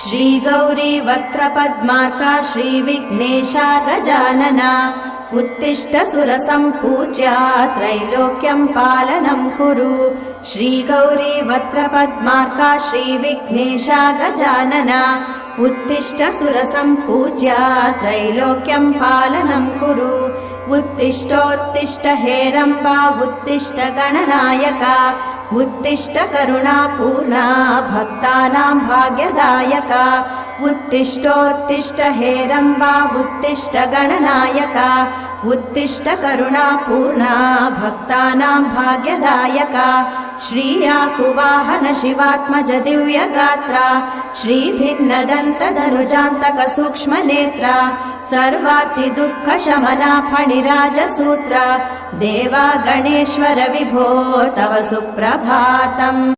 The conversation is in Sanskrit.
श्रीगौरी वक्त्रपद्मार्का श्रीविघ्नेशा गजानना उत्तिष्ठ सुरसम्पूज्या त्रैलोक्यं पालनं कुरु। श्रीगौरी वक्त्रपद्मार्का श्रीविघ्नेशा गजानना उत्तिष्ठ सुरसम्पूज्या त्रैलोक्यं पालनं कुरु। उत्तिष्ठोत्तिष्ठ हेरम्बा उत्तिष्ठ गणनायका उत्तिष्ठ करुणापूर्णा भक्तानां भाग्यदायका। उत्तिष्ठोत्तिष्ठ हेरम्बा उत्तिष्ठ गणनायका उत्तिष्ठ करुणापूर्णा भक्तानां भाग्यदायका। श्रीयाकुवाहन शिवात्मज दिव्यगात्रा श्रीभिन्नदन्तधनुजान्तक सूक्ष्मनेत्रा सर्वार्ति दुःखशमना फणिराजसूत्रा देवा गणेश्वर विभो तव सुप्रभातम्।